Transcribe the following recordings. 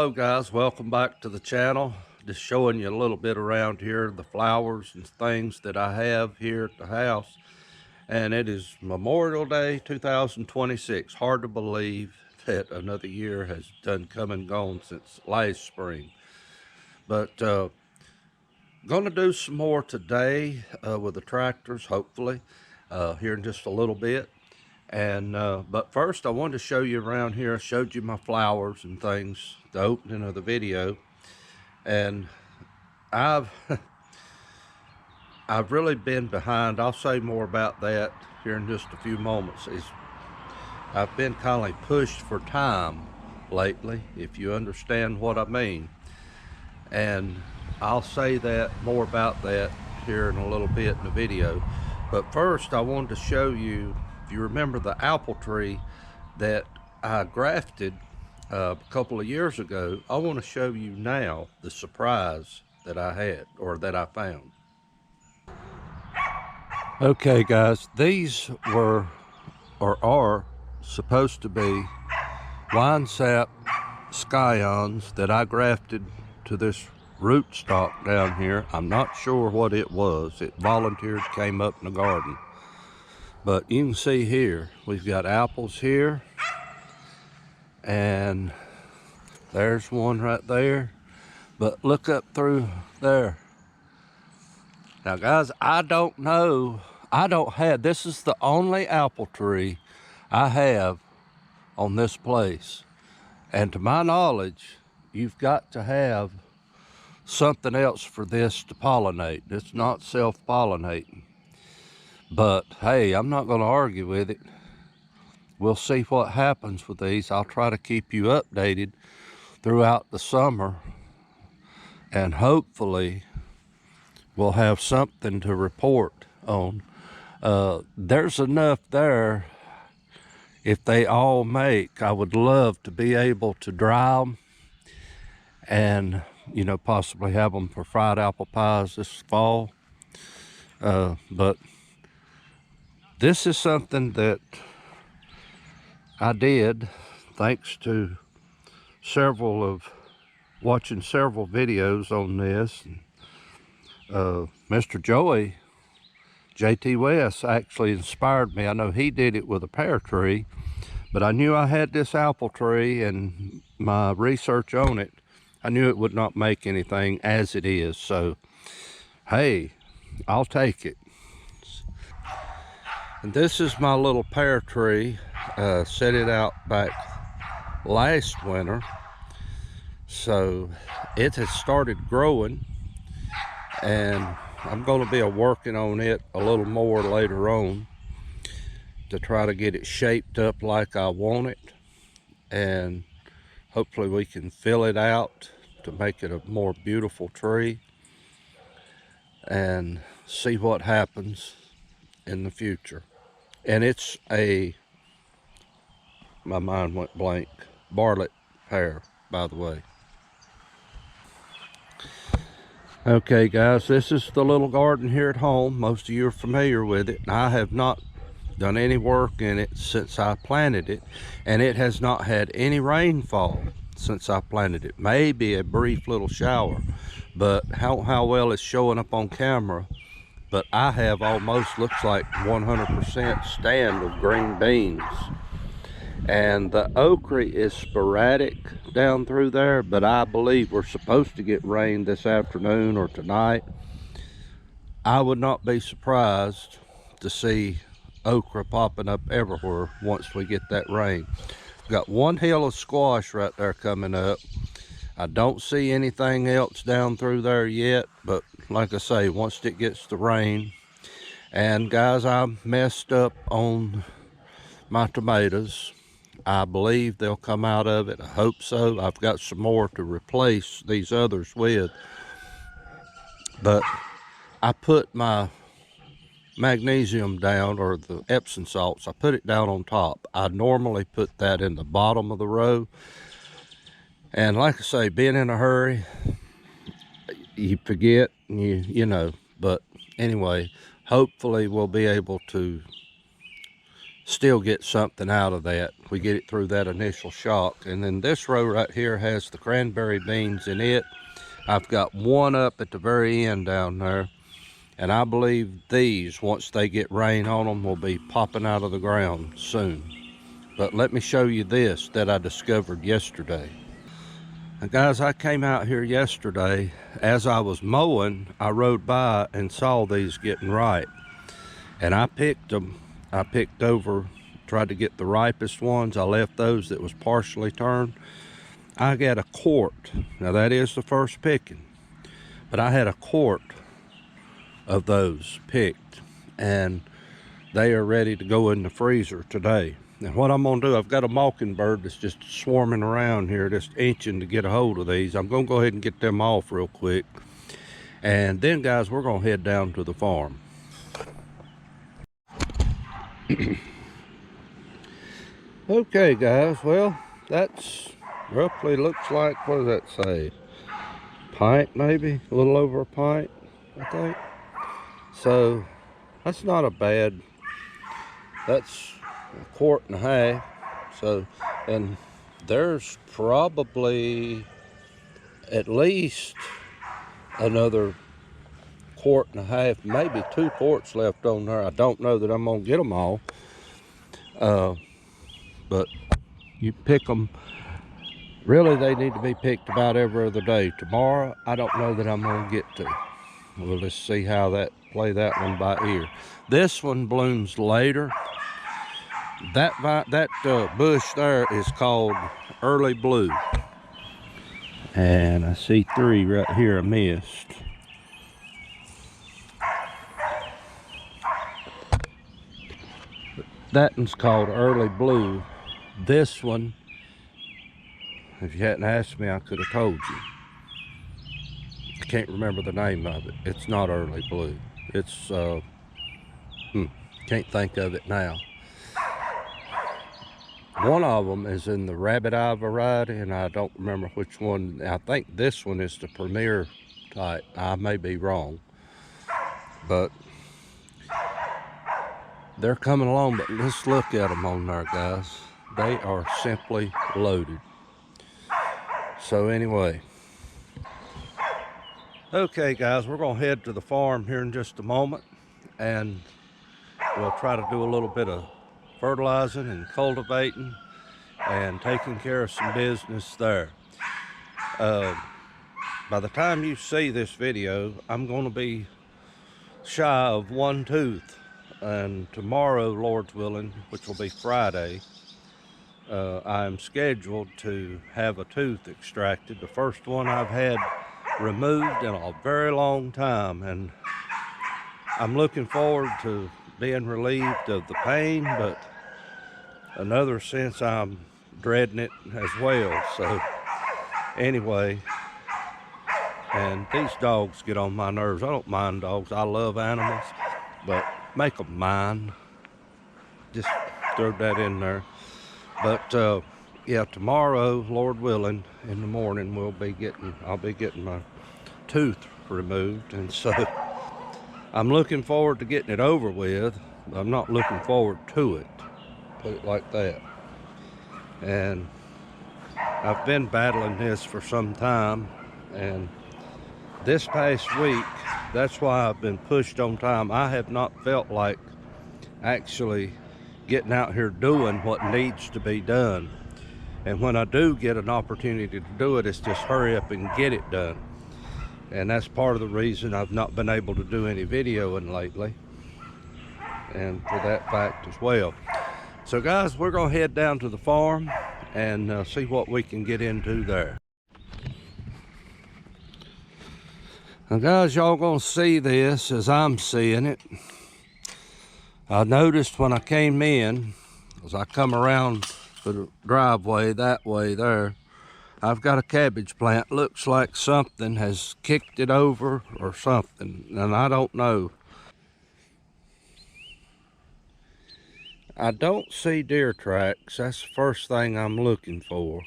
Hello guys, welcome back to the channel. Just showing you a little bit around here, the flowers and things that I have here at the house. And it is Memorial Day 2026. Hard to believe that another year has done come and gone since last spring. But gonna do some more today with the tractors, hopefully, here in just a little bit. And but first I wanted to show you around here. I showed you my flowers and things, the opening of the video, and I've I've really been behind. I'll say more about that here in just a few moments. I've been kind of pushed for time lately, if you understand what I mean, and I'll say that more about that here in a little bit in the video. But first I wanted to show you, if you remember the apple tree that I grafted a couple of years ago, I want to show you now the surprise that I had, or that I found. Okay guys, these were or are supposed to be Winesap scions that I grafted to this rootstock down here. I'm not sure what it was. It volunteered, came up in the garden. But you can see here, we've got apples here, and there's one right there. But look up through there. Now guys, I don't know, this is the only apple tree I have on this place. And to my knowledge, you've got to have something else for this to pollinate. It's not self-pollinating. But hey, I'm not going to argue with it. We'll see what happens with these. I'll try to keep you updated throughout the summer, and hopefully we'll have something to report on. There's enough there. If they all make, I would love to be able to dry them and, you know, possibly have them for fried apple pies this fall. But this is something that I did thanks to watching several videos on this. Mr. Joey, JT West, actually inspired me. I know he did it with a pear tree, but I knew I had this apple tree, and my research on it, I knew it would not make anything as it is. So, hey, I'll take it. And this is my little pear tree. Set it out back last winter. So it has started growing, and I'm going to be working on it a little more later on to try to get it shaped up like I want it, and hopefully we can fill it out to make it a more beautiful tree and see what happens in the future. And it's my mind went blank, Bartlett pear, by the way. Okay guys, this is the little garden here at home. Most of you are familiar with it. I have not done any work in it since I planted it, and it has not had any rainfall since I planted it. Maybe a brief little shower, but how well it's showing up on camera, but I have almost, looks like 100% stand of green beans. And the okra is sporadic down through there, but I believe we're supposed to get rain this afternoon or tonight. I would not be surprised to see okra popping up everywhere once we get that rain. We've got one hill of squash right there coming up. I don't see anything else down through there yet, but like I say, once it gets the rain. And guys, I messed up on my tomatoes. I believe they'll come out of it. I hope so. I've got some more to replace these others with. But I put my magnesium down, or the Epsom salts, I put it down on top. I normally put that in the bottom of the row. And like I say, being in a hurry, you forget, and you know. But anyway, hopefully we'll be able to still get something out of that. We get it through that initial shock. And then this row right here has the cranberry beans in it. I've got one up at the very end down there. And I believe these, once they get rain on them, will be popping out of the ground soon. But let me show you this that I discovered yesterday. And guys, I came out here yesterday. As I was mowing, I rode by and saw these getting ripe. And I picked them. I picked over, tried to get the ripest ones. I left those that was partially turned. I got a quart. Now that is the first picking. But I had a quart of those picked. And they are ready to go in the freezer today. And what I'm gonna do, I've got a mockingbird that's just swarming around here, just itching to get a hold of these. I'm gonna go ahead and get them off real quick. And then guys, we're gonna head down to the farm. Okay guys, well, that's roughly looks like, what does that say? Pint maybe, a little over a pint, I think. So that's not a bad, that's a quart and a half. So, and there's probably at least another quart and a half, maybe 2 quarts left on there. I don't know that I'm gonna get them all, but you pick them. Really, they need to be picked about every other day. Tomorrow, I don't know that I'm gonna get to. We'll just see how that, play that one by ear. This one blooms later. That bush there is called Early Blue. And I see 3 right here I missed. That one's called Early Blue. This one, if you hadn't asked me, I could have told you. I can't remember the name of it. It's not Early Blue. It's, can't think of it now. One of them is in the Rabbit Eye variety, and I don't remember which one. I think this one is the Premier type. I may be wrong, but they're coming along. But let's look at them on there, guys. They are simply loaded. So anyway, okay guys, we're gonna head to the farm here in just a moment, and we'll try to do a little bit of fertilizing and cultivating and taking care of some business there. By the time you see this video, I'm going to be shy of 1 tooth, and tomorrow, Lord's willing, which will be Friday, I'm scheduled to have a tooth extracted, the first one I've had removed in a very long time, and I'm looking forward to being relieved of the pain, but another sense I'm dreading it as well. So anyway, and these dogs get on my nerves. I don't mind dogs, I love animals, but make them mine. Just throw that in there. But yeah, tomorrow, Lord willing, in the morning I'll be getting my tooth removed, and so I'm looking forward to getting it over with. I'm not looking forward to it, put it like that. And I've been battling this for some time, and this past week, that's why I've been pushed on time. I have not felt like actually getting out here doing what needs to be done. And when I do get an opportunity to do it, it's just hurry up and get it done. And that's part of the reason I've not been able to do any videoing lately, and for that fact as well. So guys, we're gonna head down to the farm and see what we can get into there. Now guys, y'all gonna see this as I'm seeing it. I noticed when I came in, as I come around the driveway that way there, I've got a cabbage plant. Looks like something has kicked it over or something, and I don't know. I don't see deer tracks. That's the first thing I'm looking for.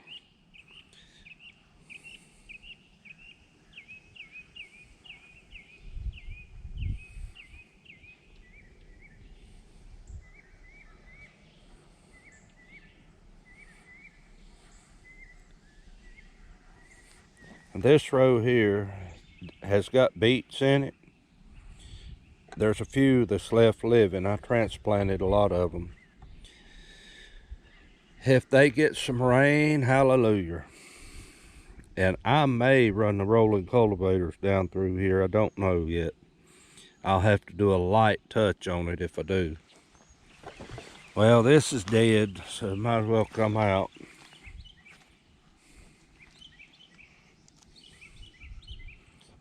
This row here has got beets in it. There's a few that's left living. I transplanted a lot of them. If they get some rain, hallelujah. And I may run the rolling cultivators down through here. I don't know yet. I'll have to do a light touch on it if I do. Well, this is dead, so it might as well come out.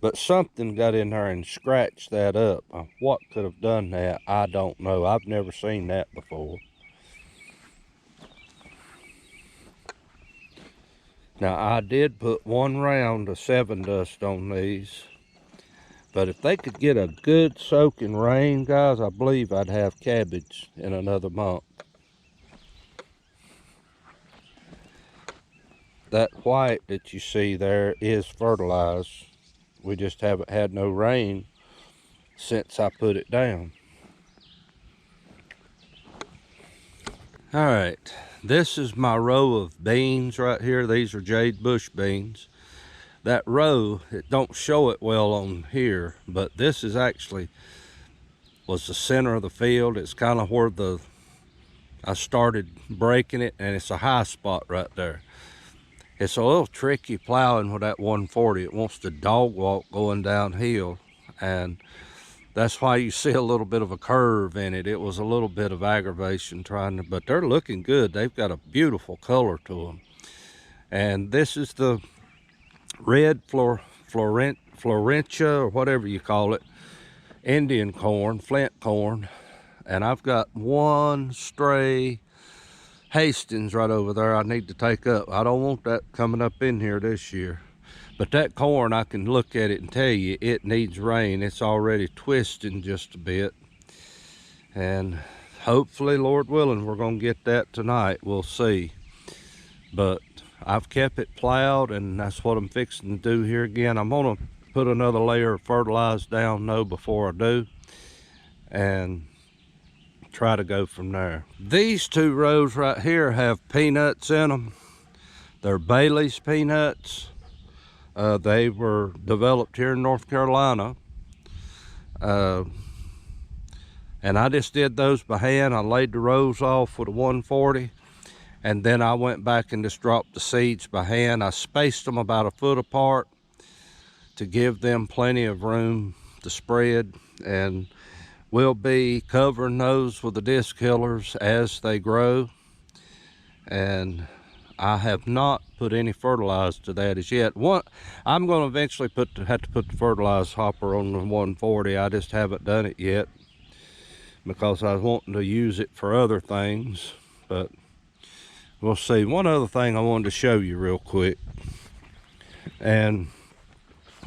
But something got in there and scratched that up. What could have done that, I don't know. I've never seen that before. Now, I did put 1 round of 7 dust on these. But if they could get a good soaking rain, guys, I believe I'd have cabbage in another month. That white that you see there is fertilized. We just haven't had no rain since I put it down. All right, this is my row of beans right here. These are jade bush beans. That row, it don't show it well on here, but this is actually was the center of the field. It's kind of where I started breaking it, and it's a high spot right there. It's a little tricky plowing with that 140. It wants to dog walk going downhill, and that's why you see a little bit of a curve in it. It was a little bit of aggravation trying to, but they're looking good. They've got a beautiful color to them. And this is the red Florentia, or whatever you call it, Indian corn, flint corn. And I've got 1 stray Hastings right over there I need to take up. I don't want that coming up in here this year. But that corn, I can look at it and tell you it needs rain. It's already twisting just a bit. And hopefully, Lord willing, we're going to get that tonight. We'll see. But I've kept it plowed, and that's what I'm fixing to do here again. I'm going to put another layer of fertilizer down though before I do, and try to go from there. These 2 rows right here have peanuts in them. They're Bailey's peanuts. They were developed here in North Carolina. And I just did those by hand. I laid the rows off with a 140. And then I went back and just dropped the seeds by hand. I spaced them about 1 foot apart to give them plenty of room to spread. And we'll be covering those with the disc killers as they grow. And I have not put any fertilizer to that as yet. I'm going to eventually have to put the fertilizer hopper on the 140. I just haven't done it yet because I was wanting to use it for other things, but we'll see. One other thing I wanted to show you real quick, and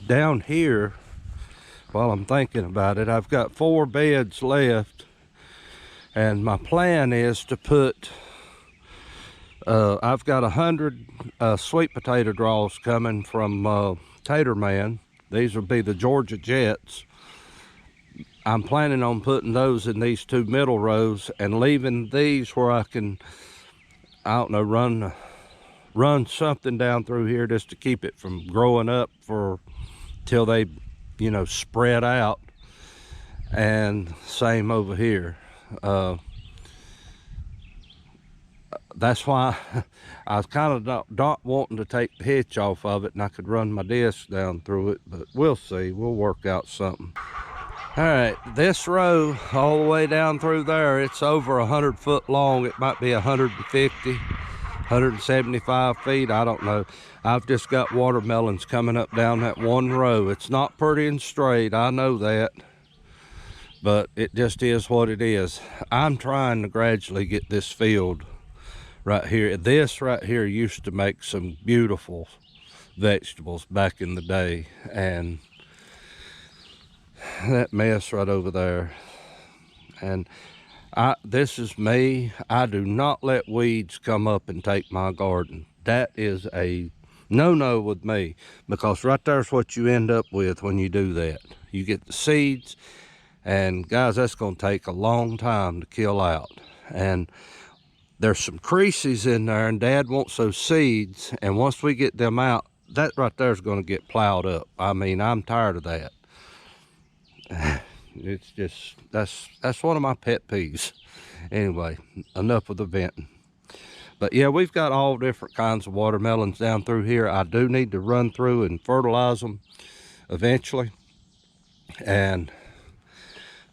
down here, while I'm thinking about it, I've got 4 beds left, and my plan is to put I've got 100 sweet potato draws coming from Tater Man. These will be the Georgia Jets. I'm planning on putting those in these 2 middle rows and leaving these where I can, I don't know, run something down through here just to keep it from growing up till they, you know, spread out. And same over here. That's why I was kind of not wanting to take the hitch off of it, and I could run my disc down through it, but we'll see. We'll work out something. All right, this row all the way down through there, it's over 100 foot long. It might be 150, 175 feet, I don't know. I've just got watermelons coming up down that 1 row. It's not pretty and straight, I know that, but it just is what it is. I'm trying to gradually get this field right here. This right here used to make some beautiful vegetables back in the day, and that mess right over there. And this is me. I do not let weeds come up and take my garden. That is a no-no with me, because right there's what you end up with when you do that. You get the seeds, and guys, that's going to take a long time to kill out. And there's some creases in there, and Dad wants those seeds, and once we get them out, that right there is going to get plowed up. I mean, I'm tired of that. It's just, that's one of my pet peeves. Anyway, enough of the venting. But yeah, we've got all different kinds of watermelons down through here. I do need to run through and fertilize them eventually. And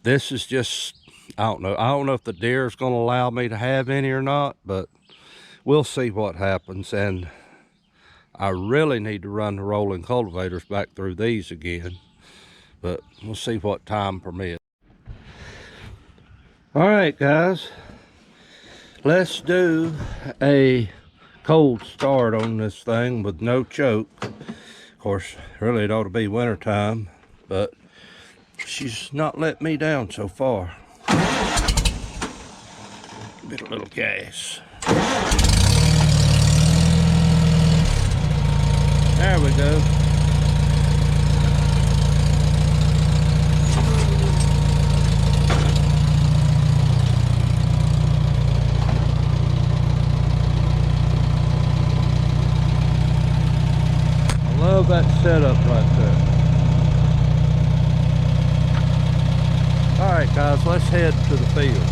this is just, I don't know if the deer is going to allow me to have any or not, but we'll see what happens. And I really need to run the rolling cultivators back through these again, but we'll see what time permits. All right, guys, let's do a cold start on this thing with no choke. Of course, really it ought to be winter time, but she's not let me down so far. Give it a little gas. There we go. I love that setup right there. All right, guys, let's head to the field.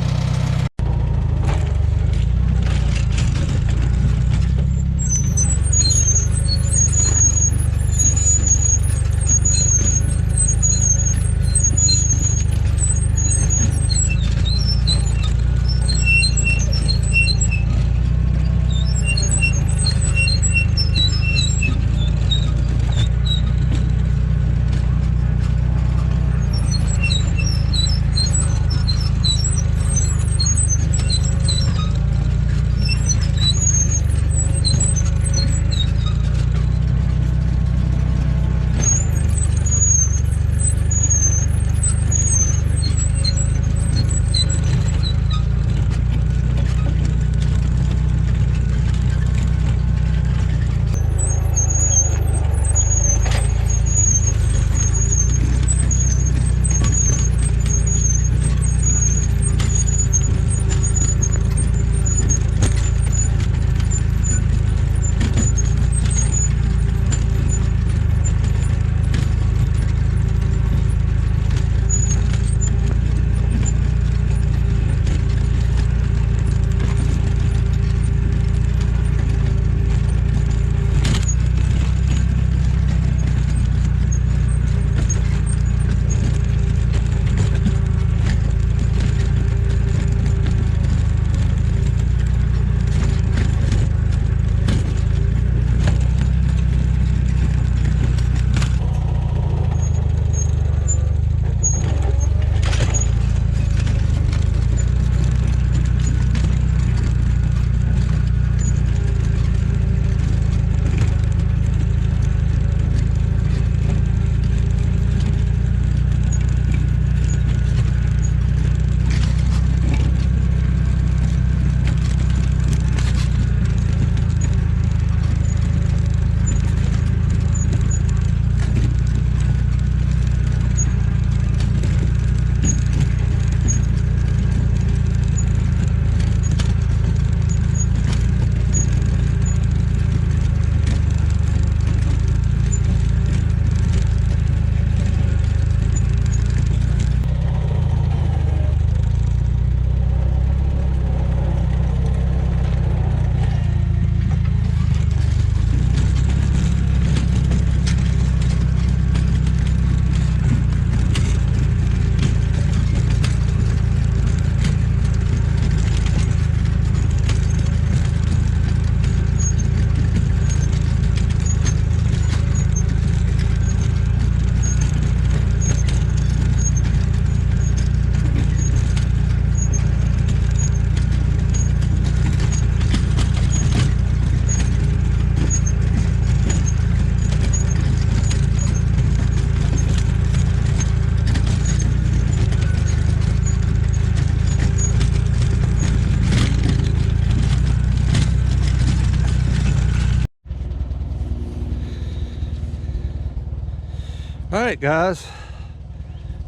All right, guys,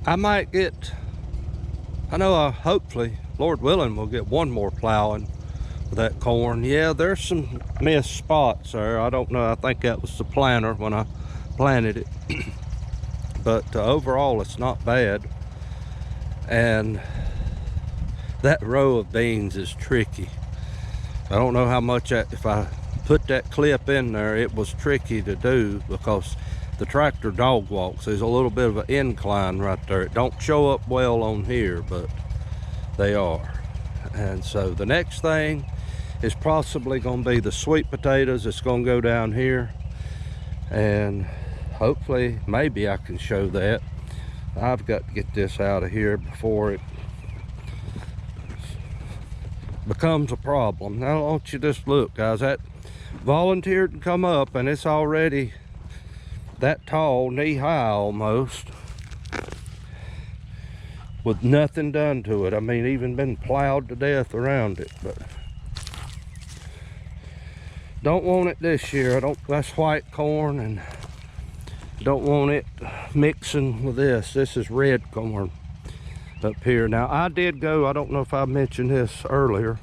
I might get, hopefully, Lord willing, we'll get one more plowing that corn. Yeah, there's some missed spots there. I don't know, I think that was the planter when I planted it. But overall it's not bad. And that row of beans is tricky. I don't know how much if I put that clip in there, it was tricky to do because the tractor dog walks. There's a little bit of an incline right there. It don't show up well on here, but they are. And so the next thing is possibly going to be the sweet potatoes. It's going to go down here, and hopefully maybe I can show that. I've got to get this out of here before it becomes a problem. Now don't you just look, guys, that volunteered to come up and it's already that tall, knee high almost, with nothing done to it. I mean, even been plowed to death around it. But don't want it this year. That's white corn, and don't want it mixing with this. This is red corn up here. Now I did go, I don't know if I mentioned this earlier,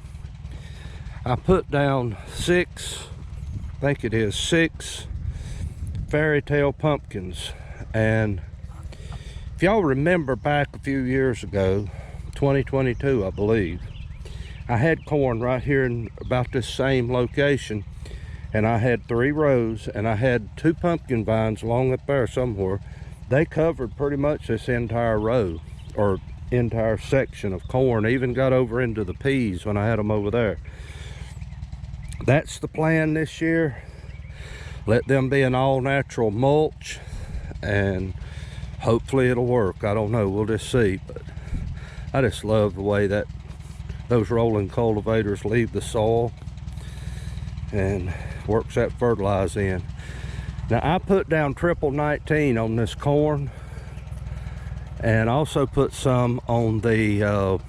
I put down six fairy tale pumpkins. And if y'all remember back a few years ago, 2022 I believe, I had corn right here in about this same location, and I had 3 rows, and I had 2 pumpkin vines along up there somewhere. They covered pretty much this entire row, or entire section of corn. Even got over into the peas when I had them over there. That's the plan this year. Let them be an all-natural mulch, and hopefully it'll work. I don't know, we'll just see. But I just love the way that those rolling cultivators leave the soil and works that fertilizer in. Now I put down triple 19 on this corn, and also put some on the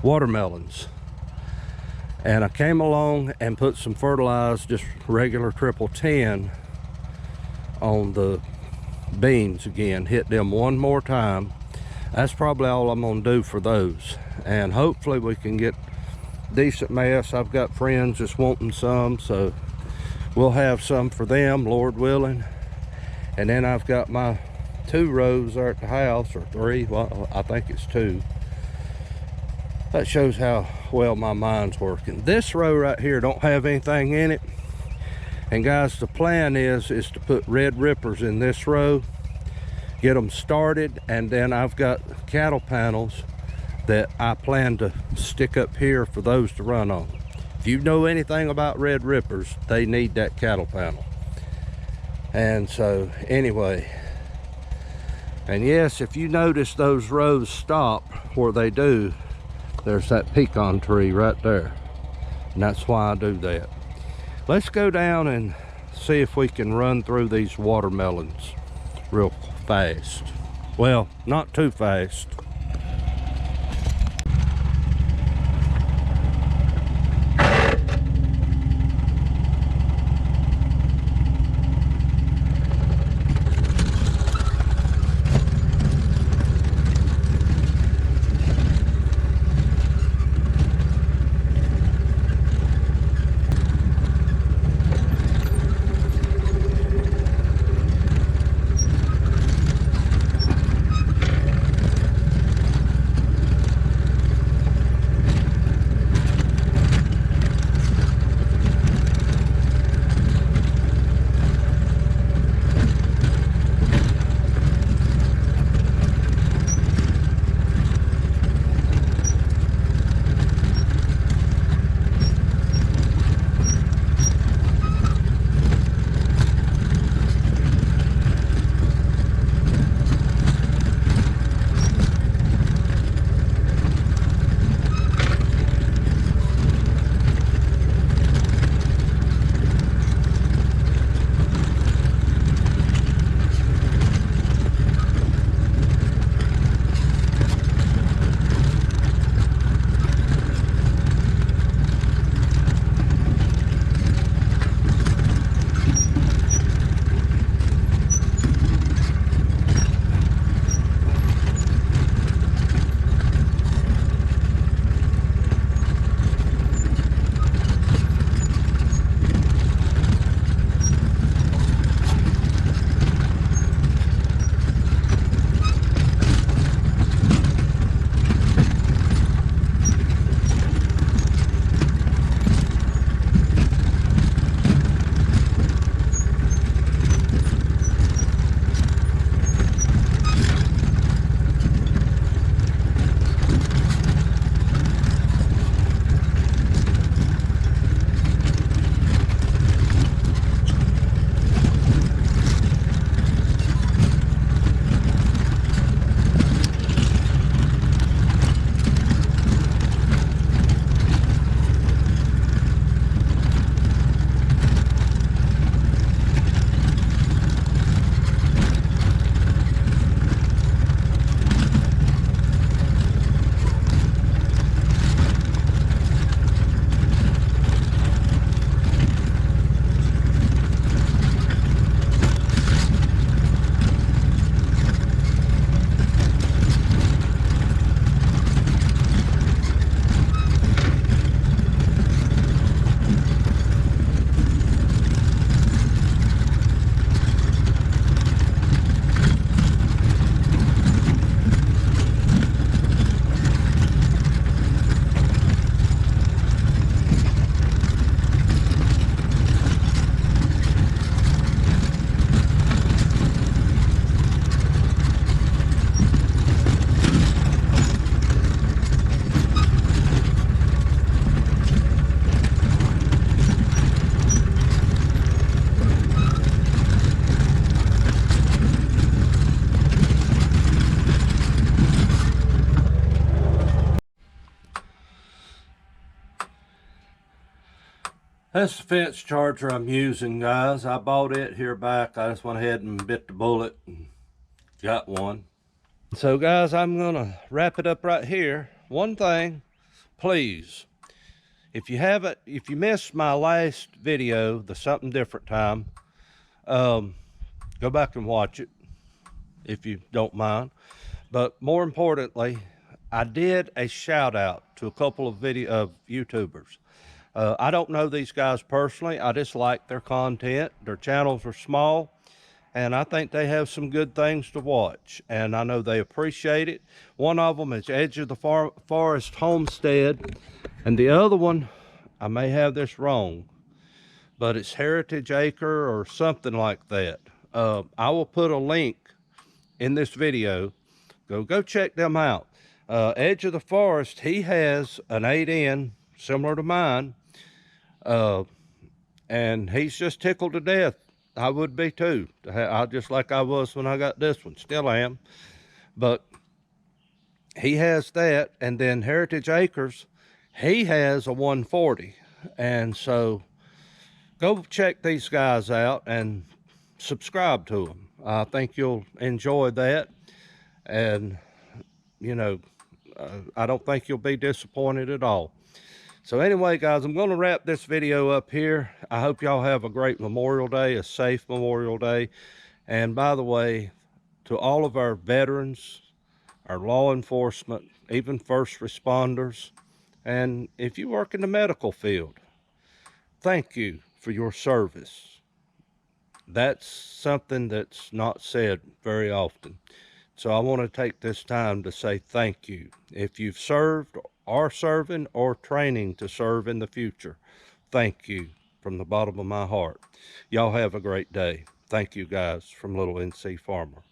watermelons. And I came along and put some fertilizer, just regular triple 10, on the beans again. Hit them one more time. That's probably all I'm gonna do for those, and hopefully we can get decent mess. I've got friends just wanting some, so we'll have some for them, Lord willing. And then I've got my 2 rows there at the house, or 3, well I think it's 2. That shows how well my mind's working. This row right here don't have anything in it, and guys, the plan is to put red rippers in this row, get them started, and then I've got cattle panels that I plan to stick up here for those to run on. If you know anything about red rippers, they need that cattle panel. And so anyway, and yes, if you notice those rows stop where they do, there's that pecan tree right there, and that's why I do that. Let's go down and see if we can run through these watermelons real fast. Well, not too fast. That's the fence charger I'm using, guys. I bought it here back. I just went ahead and bit the bullet and got one. So guys, I'm gonna wrap it up right here. One thing, please, if you missed my last video, the something different time, go back and watch it if you don't mind. But more importantly, I did a shout out to a couple of YouTubers. I don't know these guys personally. I just like their content. Their channels are small, and I think they have some good things to watch, and I know they appreciate it. One of them is Edge of the Forest Homestead, and the other one, I may have this wrong, but it's Heritage Acre or something like that. I will put a link in this video. Go check them out. Edge of the Forest, he has an 8N similar to mine, and he's just tickled to death. I would be too. I just like I was when I got this one, still am. But he has that, and then Heritage Acres, he has a 140. And so go check these guys out and subscribe to them. I think you'll enjoy that, and you know, I don't think you'll be disappointed at all. So anyway, guys, I'm going to wrap this video up here. I hope y'all have a great Memorial Day, a safe Memorial Day. And by the way, to all of our veterans, our law enforcement, even first responders, and if you work in the medical field, thank you for your service. That's something that's not said very often. So I want to take this time to say thank you. If you've served, are serving, or training to serve in the future, thank you from the bottom of my heart. Y'all have a great day. Thank you, guys, from Little NC Farmer.